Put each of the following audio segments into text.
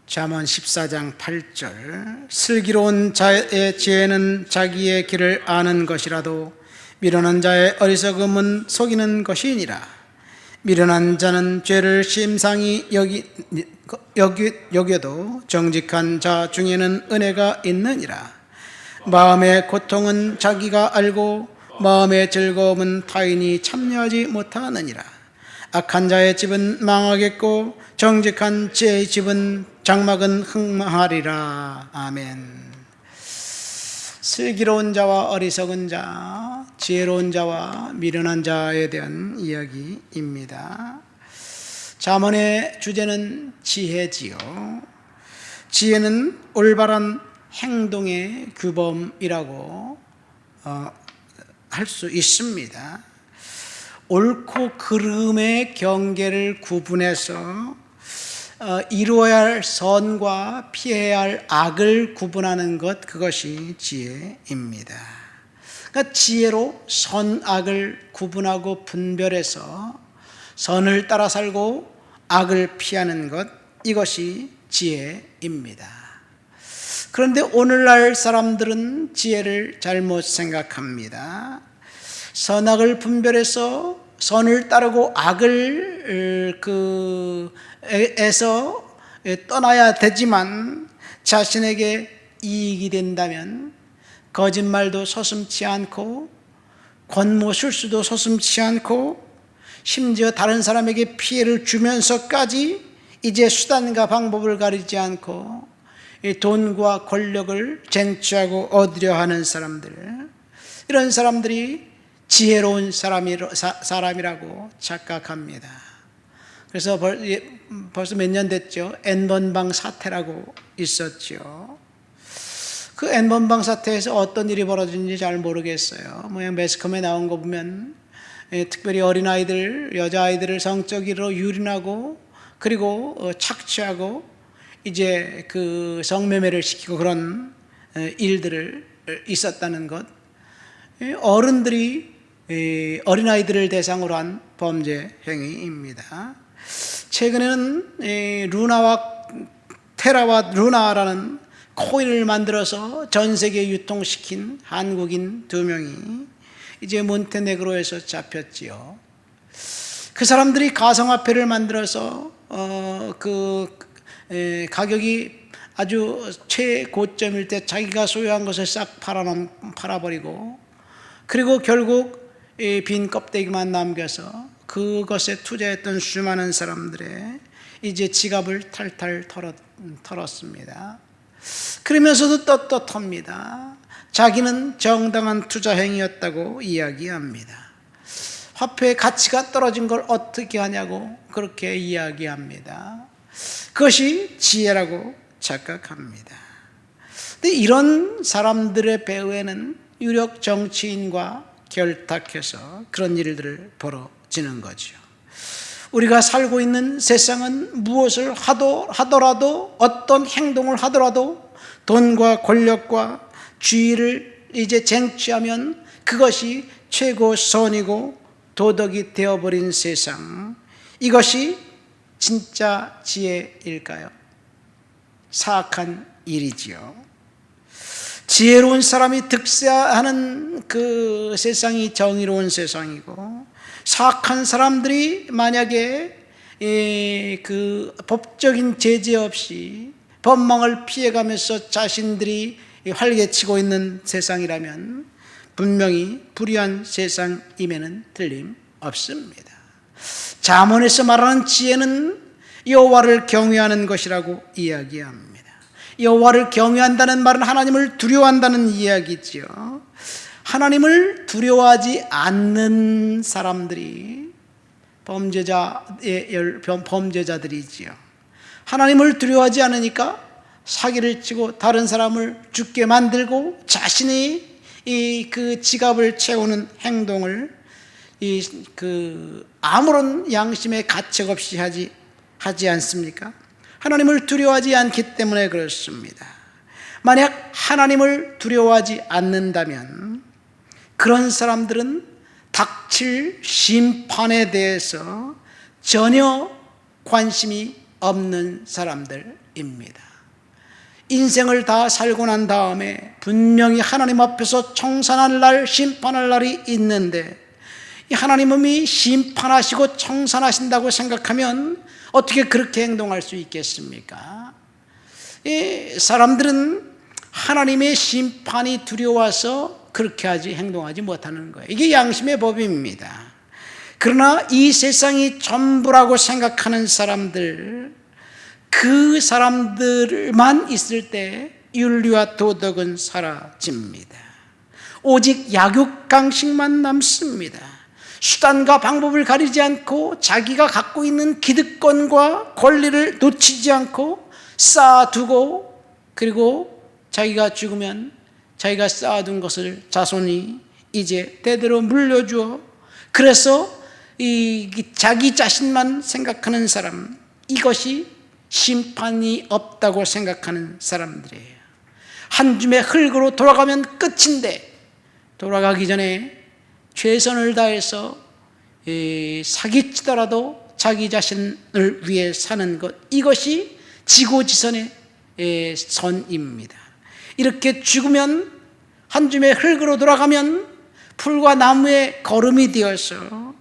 잠언 14장 8절 슬기로운 자의 지혜는 자기의 길을 아는 것이라도 미련한 자의 어리석음은 속이는 것이니라. 미련한 자는 죄를 심상히 여겨도 정직한 자 중에는 은혜가 있느니라. 마음의 고통은 자기가 알고 마음의 즐거움은 타인이 참여하지 못하느니라. 악한 자의 집은 망하겠고 정직한 자의 집은 장막은 흥망하리라. 아멘. 슬기로운 자와 어리석은 자, 지혜로운 자와 미련한 자에 대한 이야기입니다. 잠언의 주제는 지혜지요. 지혜는 올바른 행동의 규범이라고 할 수 있습니다. 옳고 그름의 경계를 구분해서 이루어야 할 선과 피해야 할 악을 구분하는 것, 그것이 지혜입니다. 그러니까 지혜로 선악을 구분하고 분별해서 선을 따라 살고 악을 피하는 것, 이것이 지혜입니다. 그런데 오늘날 사람들은 지혜를 잘못 생각합니다. 선악을 분별해서 선을 따르고 악을 에서 떠나야 되지만 자신에게 이익이 된다면 거짓말도 서슴지 않고 권모 술수도 서슴지 않고 심지어 다른 사람에게 피해를 주면서까지 이제 수단과 방법을 가리지 않고 돈과 권력을 쟁취하고 얻으려 하는 사람들, 이런 사람들이 지혜로운 사람이라고 착각합니다. 그래서 벌써 몇 년 됐죠. N번방 사태라고 있었죠. 그 N번방 사태에서 어떤 일이 벌어졌는지 잘 모르겠어요. 매스컴에 나온 거 보면 특별히 어린아이들, 여자아이들을 성적으로 유린하고 그리고 착취하고 이제 그 성매매를 시키고 그런 일들을 있었다는 것, 어른들이 어린아이들을 대상으로 한 범죄 행위입니다. 최근에는 테라와 루나라는 코인을 만들어서 전 세계에 유통시킨 한국인 2명이 이제 몬테네그로에서 잡혔지요. 그 사람들이 가상화폐를 만들어서 가격이 아주 최고점일 때 자기가 소유한 것을 싹 팔아버리고, 그리고 결국 빈 껍데기만 남겨서 그것에 투자했던 수많은 사람들의 이제 지갑을 탈탈 털었습니다. 그러면서도 떳떳합니다. 자기는 정당한 투자 행위였다고 이야기합니다. 화폐의 가치가 떨어진 걸 어떻게 하냐고 그렇게 이야기합니다. 그것이 지혜라고 착각합니다. 근데 이런 사람들의 배후에는 유력 정치인과 결탁해서 그런 일들을 벌어지는 거죠. 우리가 살고 있는 세상은 무엇을 하더라도, 어떤 행동을 하더라도 돈과 권력과 지위를 이제 쟁취하면 그것이 최고 선이고 도덕이 되어버린 세상, 이것이 진짜 지혜일까요? 사악한 일이지요. 지혜로운 사람이 득세하는 그 세상이 정의로운 세상이고, 사악한 사람들이 만약에 그 법적인 제재 없이 법망을 피해가면서 자신들이 활개치고 있는 세상이라면 분명히 불의한 세상임에는 틀림없습니다. 잠언에서 말하는 지혜는 여호와를 경외하는 것이라고 이야기합니다. 여호와를 경외한다는 말은 하나님을 두려워한다는 이야기지요. 하나님을 두려워하지 않는 사람들이 범죄자들이지요. 하나님을 두려워하지 않으니까 사기를 치고 다른 사람을 죽게 만들고 자신이 그 지갑을 채우는 행동을 아무런 양심의 가책 없이 하지 않습니까? 하나님을 두려워하지 않기 때문에 그렇습니다. 만약 하나님을 두려워하지 않는다면 그런 사람들은 닥칠 심판에 대해서 전혀 관심이 없는 사람들입니다. 인생을 다 살고 난 다음에 분명히 하나님 앞에서 청산할 날, 심판할 날이 있는데 이 하나님이 심판하시고 청산하신다고 생각하면 어떻게 그렇게 행동할 수 있겠습니까? 이 사람들은 하나님의 심판이 두려워서 그렇게 행동하지 못하는 거예요. 이게 양심의 법입니다. 그러나 이 세상이 전부라고 생각하는 사람들, 그 사람들만 있을 때 윤리와 도덕은 사라집니다. 오직 약육강식만 남습니다. 수단과 방법을 가리지 않고 자기가 갖고 있는 기득권과 권리를 놓치지 않고 쌓아두고, 그리고 자기가 죽으면 자기가 쌓아둔 것을 자손이 이제 대대로 물려주어, 그래서 자기 자신만 생각하는 사람, 이것이 심판이 없다고 생각하는 사람들이에요. 한 줌의 흙으로 돌아가면 끝인데 돌아가기 전에 최선을 다해서 사기치더라도 자기 자신을 위해 사는 것, 이것이 지고지선의 선입니다. 이렇게 죽으면 한 줌의 흙으로 돌아가면 풀과 나무의 거름이 되어서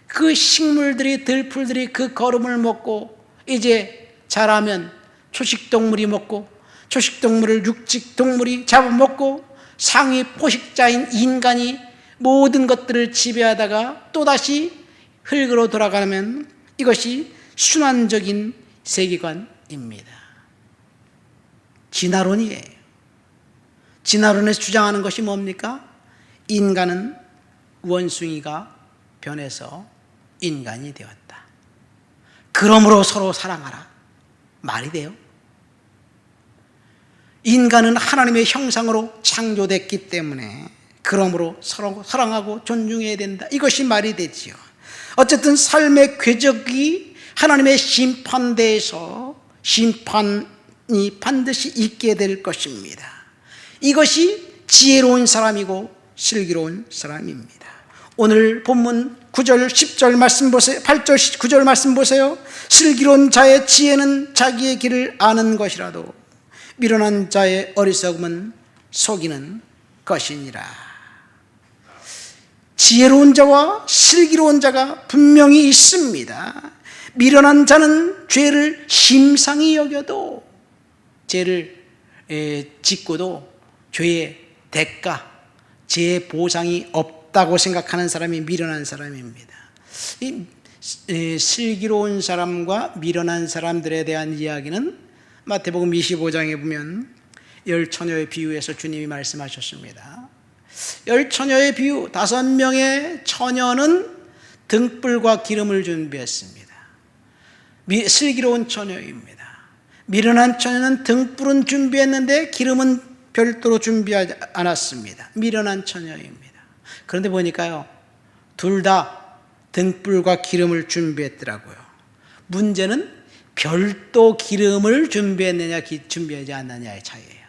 그 식물들이, 들풀들이 그 거름을 먹고 이제 자라면 초식동물이 먹고, 초식동물을 육식동물이 잡아먹고, 상위 포식자인 인간이 모든 것들을 지배하다가 또다시 흙으로 돌아가면 이것이 순환적인 세계관입니다. 진화론이에요. 진화론에서 주장하는 것이 뭡니까? 인간은 원숭이가 변해서 인간이 되었다. 그러므로 서로 사랑하라. 말이 돼요? 인간은 하나님의 형상으로 창조됐기 때문에 그러므로 서로 사랑하고 존중해야 된다. 이것이 말이 되지요. 어쨌든 삶의 궤적이 하나님의 심판대에서 심판이 반드시 있게 될 것입니다. 이것이 지혜로운 사람이고 슬기로운 사람입니다. 오늘 본문 9절 10절 말씀 보세요. 8절 9절 말씀 보세요. 슬기로운 자의 지혜는 자기의 길을 아는 것이라도 미련한 자의 어리석음은 속이는 것이니라. 지혜로운 자와 슬기로운 자가 분명히 있습니다. 미련한 자는 죄를 심상히 여겨도, 죄를 짓고도 죄의 대가, 죄의 보상이 없다고 생각하는 사람이 미련한 사람입니다. 이 슬기로운 사람과 미련한 사람들에 대한 이야기는 마태복음 25장에 보면 열 처녀의 비유에서 주님이 말씀하셨습니다. 열 처녀의 비유, 5명의 처녀는 등불과 기름을 준비했습니다. 슬기로운 처녀입니다. 미련한 처녀는 등불은 준비했는데 기름은 별도로 준비하지 않았습니다. 미련한 처녀입니다. 그런데 보니까요, 둘 다 등불과 기름을 준비했더라고요. 문제는 별도 기름을 준비했느냐 준비하지 않느냐의 차이예요.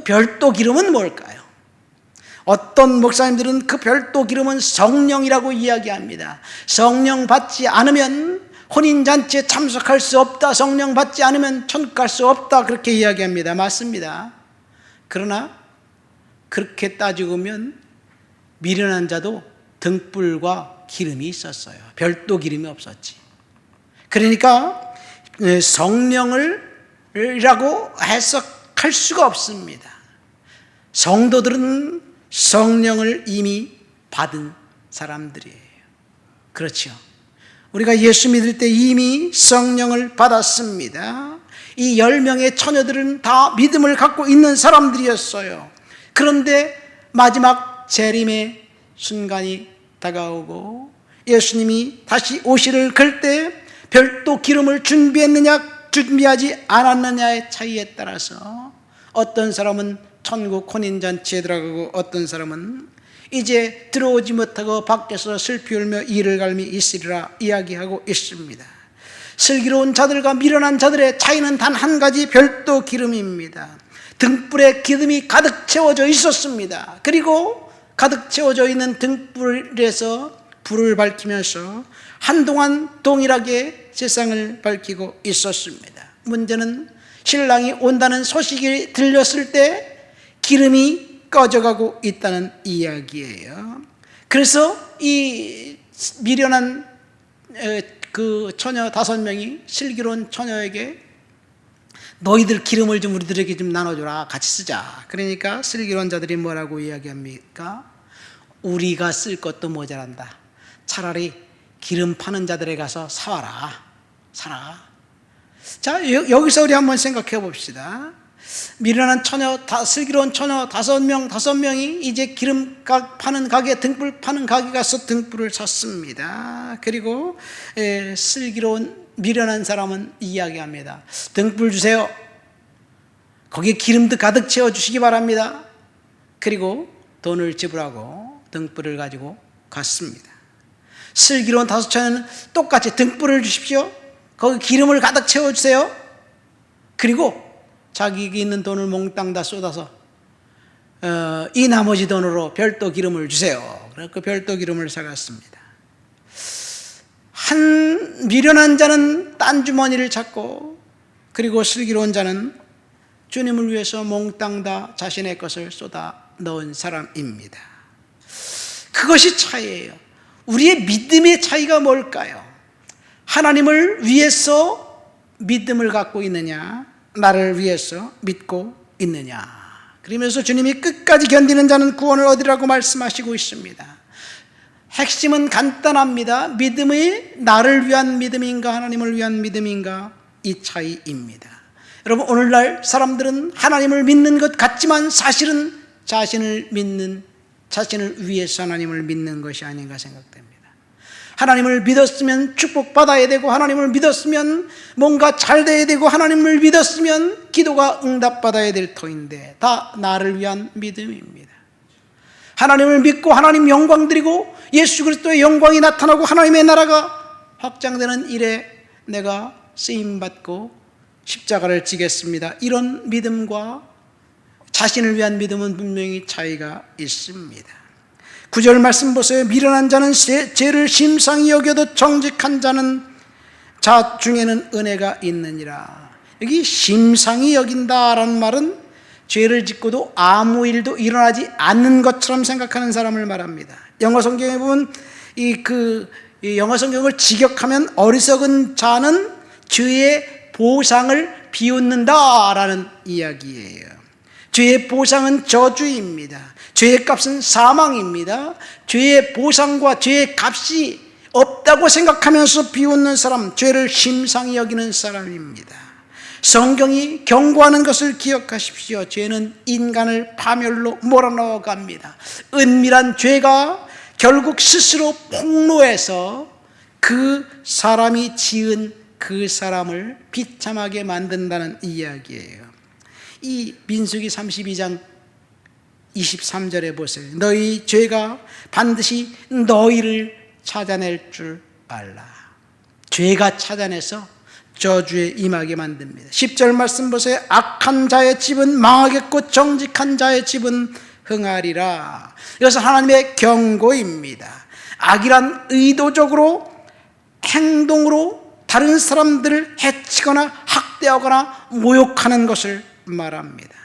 별도 기름은 뭘까요? 어떤 목사님들은 그 별도 기름은 성령이라고 이야기합니다. 성령 받지 않으면 혼인잔치에 참석할 수 없다, 성령 받지 않으면 천국 갈 수 없다, 그렇게 이야기합니다. 맞습니다. 그러나 그렇게 따지고 보면 미련한 자도 등불과 기름이 있었어요. 별도 기름이 없었지. 그러니까 성령을이라고 해석할 수가 없습니다. 성도들은 성령을 이미 받은 사람들이에요. 그렇죠. 우리가 예수 믿을 때 이미 성령을 받았습니다. 이 10명의 처녀들은 다 믿음을 갖고 있는 사람들이었어요. 그런데 마지막 재림의 순간이 다가오고 예수님이 다시 오시를 걸 때 별도 기름을 준비했느냐 준비하지 않았느냐의 차이에 따라서 어떤 사람은 천국 혼인잔치에 들어가고 어떤 사람은 이제 들어오지 못하고 밖에서 슬피 울며 이를 갈미 있으리라 이야기하고 있습니다. 슬기로운 자들과 미련한 자들의 차이는 단 한 가지, 별도 기름입니다. 등불에 기름이 가득 채워져 있었습니다. 그리고 가득 채워져 있는 등불에서 불을 밝히면서 한동안 동일하게 세상을 밝히고 있었습니다. 문제는 신랑이 온다는 소식이 들렸을 때 기름이 꺼져가고 있다는 이야기예요. 그래서 이 미련한 그 처녀 5명이 슬기로운 처녀에게 너희들 기름을 좀 우리들에게 좀 나눠줘라, 같이 쓰자. 그러니까 슬기로운 자들이 뭐라고 이야기합니까? 우리가 쓸 것도 모자란다. 차라리 기름 파는 자들에 가서 사와라, 사라. 자, 여기서 우리 한번 생각해 봅시다. 미련한 처녀, 슬기로운 처녀 5명이 이제 기름 파는 가게, 등불 파는 가게 가서 등불을 샀습니다. 그리고 슬기로운 미련한 사람은 이야기합니다. 등불 주세요. 거기에 기름도 가득 채워주시기 바랍니다. 그리고 돈을 지불하고 등불을 가지고 갔습니다. 슬기로운 5처녀는 똑같이 등불을 주십시오. 거기 기름을 가득 채워주세요. 그리고 자기에게 있는 돈을 몽땅 다 쏟아서 이 나머지 돈으로 별도 기름을 주세요. 그래서 그 별도 기름을 사갔습니다. 한 미련한 자는 딴 주머니를 찾고, 그리고 슬기로운 자는 주님을 위해서 몽땅 다 자신의 것을 쏟아 넣은 사람입니다. 그것이 차이예요. 우리의 믿음의 차이가 뭘까요? 하나님을 위해서 믿음을 갖고 있느냐, 나를 위해서 믿고 있느냐. 그러면서 주님이 끝까지 견디는 자는 구원을 얻으라고 말씀하시고 있습니다. 핵심은 간단합니다. 믿음이 나를 위한 믿음인가, 하나님을 위한 믿음인가, 이 차이입니다. 여러분, 오늘날 사람들은 하나님을 믿는 것 같지만 사실은 자신을 위해서 하나님을 믿는 것이 아닌가 생각됩니다. 하나님을 믿었으면 축복받아야 되고, 하나님을 믿었으면 뭔가 잘 돼야 되고, 하나님을 믿었으면 기도가 응답받아야 될 터인데 다 나를 위한 믿음입니다. 하나님을 믿고 하나님 영광 드리고 예수 그리스도의 영광이 나타나고 하나님의 나라가 확장되는 일에 내가 쓰임받고 십자가를 지겠습니다. 이런 믿음과 자신을 위한 믿음은 분명히 차이가 있습니다. 9절 말씀 보세요. 미련한 자는 죄를 심상히 여겨도 정직한 자는 자 중에는 은혜가 있느니라. 여기 심상히 여긴다라는 말은 죄를 짓고도 아무 일도 일어나지 않는 것처럼 생각하는 사람을 말합니다. 영어 성경에 보면 이 영어 성경을 직역하면 어리석은 자는 죄의 보상을 비웃는다라는 이야기예요. 죄의 보상은 저주입니다. 죄의 값은 사망입니다. 죄의 보상과 죄의 값이 없다고 생각하면서 비웃는 사람, 죄를 심상히 여기는 사람입니다. 성경이 경고하는 것을 기억하십시오. 죄는 인간을 파멸로 몰아넣어 갑니다. 은밀한 죄가 결국 스스로 폭로해서 그 사람이 지은 그 사람을 비참하게 만든다는 이야기예요. 이 민수기 32장 23절에 보세요. 너희 죄가 반드시 너희를 찾아낼 줄 알라. 죄가 찾아내서 저주에 임하게 만듭니다. 10절 말씀 보세요. 악한 자의 집은 망하겠고 정직한 자의 집은 흥하리라. 이것은 하나님의 경고입니다. 악이란 의도적으로 행동으로 다른 사람들을 해치거나 학대하거나 모욕하는 것을 말합니다.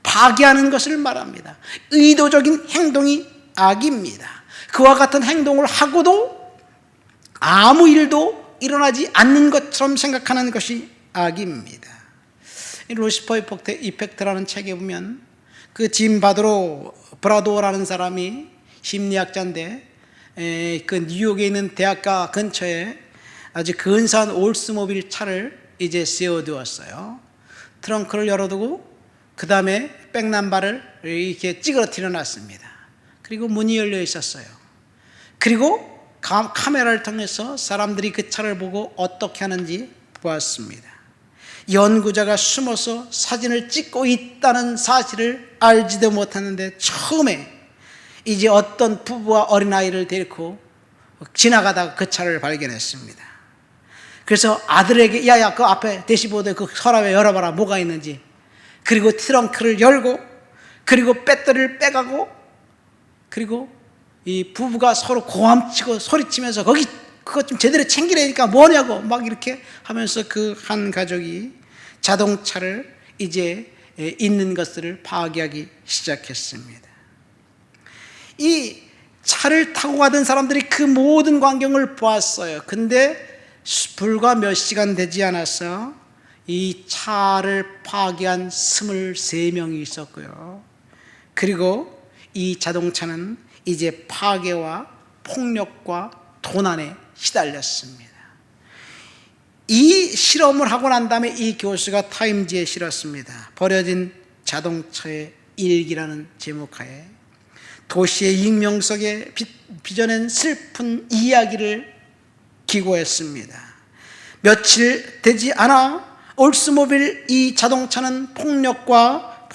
파괴하는 것을 말합니다. 의도적인 행동이 악입니다. 그와 같은 행동을 하고도 아무 일도 일어나지 않는 것처럼 생각하는 것이 악입니다. 루시퍼 이펙트라는 책에 보면 그 짐 브라도라는 사람이 심리학자인데 그 뉴욕에 있는 대학가 근처에 아주 근사한 올스모빌 차를 이제 세워두었어요. 트렁크를 열어두고 그 다음에 백남발을 이렇게 찌그러뜨려 놨습니다. 그리고 문이 열려 있었어요. 그리고 카메라를 통해서 사람들이 그 차를 보고 어떻게 하는지 보았습니다. 연구자가 숨어서 사진을 찍고 있다는 사실을 알지도 못하는데 처음에 이제 어떤 부부와 어린아이를 데리고 지나가다가 그 차를 발견했습니다. 그래서 아들에게 야야 그 앞에 대시보드에 그 서랍에 열어봐라 뭐가 있는지. 그리고 트렁크를 열고 그리고 배터리를 빼가고 그리고 이 부부가 서로 고함치고 소리치면서 거기 그것 좀 제대로 챙기라니까 뭐냐고 막 이렇게 하면서 그 한 가족이 자동차를 이제 있는 것들을 파괴하기 시작했습니다. 이 차를 타고 가던 사람들이 그 모든 광경을 보았어요. 근데 불과 몇 시간 되지 않아서 이 차를 파괴한 23명이 있었고요. 그리고 이 자동차는 이제 파괴와 폭력과 도난에 시달렸습니다. 이 실험을 하고 난 다음에 이 교수가 타임지에 실었습니다. 버려진 자동차의 일기라는 제목하에 도시의 익명속에 빚어낸 슬픈 이야기를 기고했습니다. 며칠 되지 않아 올스모빌 이 자동차는 폭력과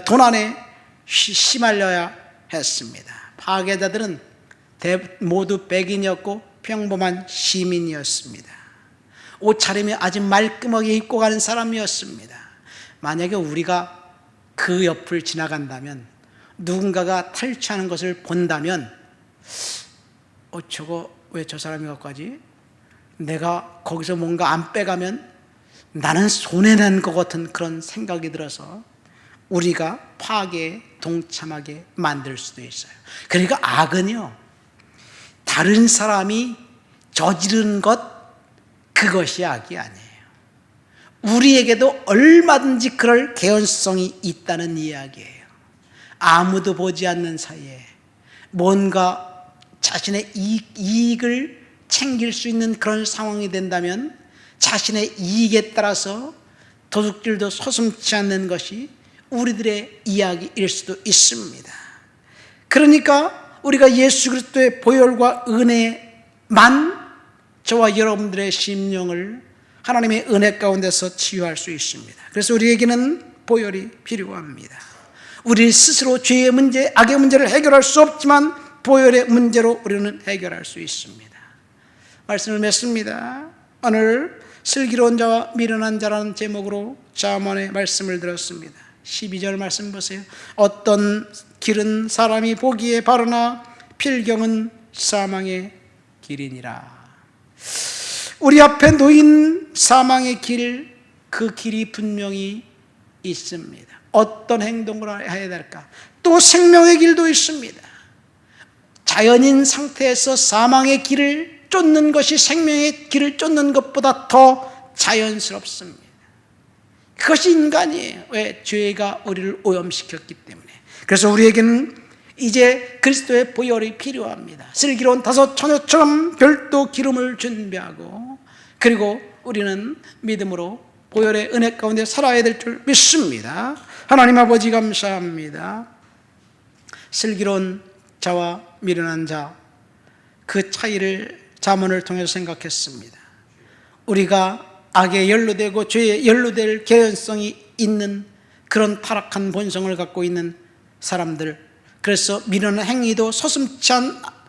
도난에 시말려야 했습니다. 파괴자들은 모두 백인이었고 평범한 시민이었습니다. 옷차림이 아주 말끔하게 입고 가는 사람이었습니다. 만약에 우리가 그 옆을 지나간다면, 누군가가 탈취하는 것을 본다면 저거 왜 저 사람이 갖고 가지? 내가 거기서 뭔가 안 빼가면 나는 손해난 것 같은 그런 생각이 들어서 우리가 파괴에 동참하게 만들 수도 있어요. 그러니까 악은요, 다른 사람이 저지른 것, 그것이 악이 아니에요. 우리에게도 얼마든지 그럴 개연성이 있다는 이야기예요. 아무도 보지 않는 사이에 뭔가 자신의 이익을 챙길 수 있는 그런 상황이 된다면 자신의 이익에 따라서 도둑질도 서슴지 않는 것이 우리들의 이야기일 수도 있습니다. 그러니까 우리가 예수 그리스도의 보혈과 은혜만 저와 여러분들의 심령을 하나님의 은혜 가운데서 치유할 수 있습니다. 그래서 우리에게는 보혈이 필요합니다. 우리 스스로 죄의 문제, 악의 문제를 해결할 수 없지만 보혈의 문제로 우리는 해결할 수 있습니다. 말씀을 맺습니다. 오늘 슬기로운 자와 미련한 자라는 제목으로 잠언의 말씀을 들었습니다. 12절 말씀 보세요. 어떤 길은 사람이 보기에 바르나 필경은 사망의 길이니라. 우리 앞에 놓인 사망의 길, 그 길이 분명히 있습니다. 어떤 행동을 해야 될까? 또 생명의 길도 있습니다. 자연인 상태에서 사망의 길을 쫓는 것이 생명의 길을 쫓는 것보다 더 자연스럽습니다. 그것이 인간이에요. 왜? 죄가 우리를 오염시켰기 때문에. 그래서 우리에게는 이제 그리스도의 보혈이 필요합니다. 슬기로운 다섯 처녀처럼 별도 기름을 준비하고, 그리고 우리는 믿음으로 보혈의 은혜 가운데 살아야 될 줄 믿습니다. 하나님 아버지 감사합니다. 슬기로운 자와 미련한 자, 그 차이를 잠언을 통해서 생각했습니다. 우리가 악에 연루되고 죄에 연루될 개연성이 있는 그런 타락한 본성을 갖고 있는 사람들, 그래서 미련한 행위도 서슴지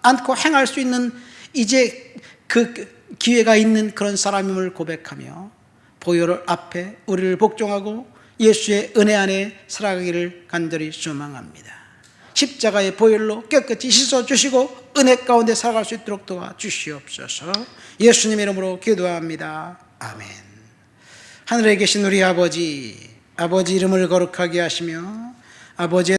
않고 행할 수 있는 이제 그 기회가 있는 그런 사람임을 고백하며 보혈 앞에 우리를 복종하고 예수의 은혜 안에 살아가기를 간절히 소망합니다. 십자가의 보혈로 깨끗이 씻어주시고 은혜 가운데 살아갈 수 있도록 도와주시옵소서. 예수님 이름으로 기도합니다. 아멘. 하늘에 계신 우리 아버지 이름을 거룩하게 하시며 아버지의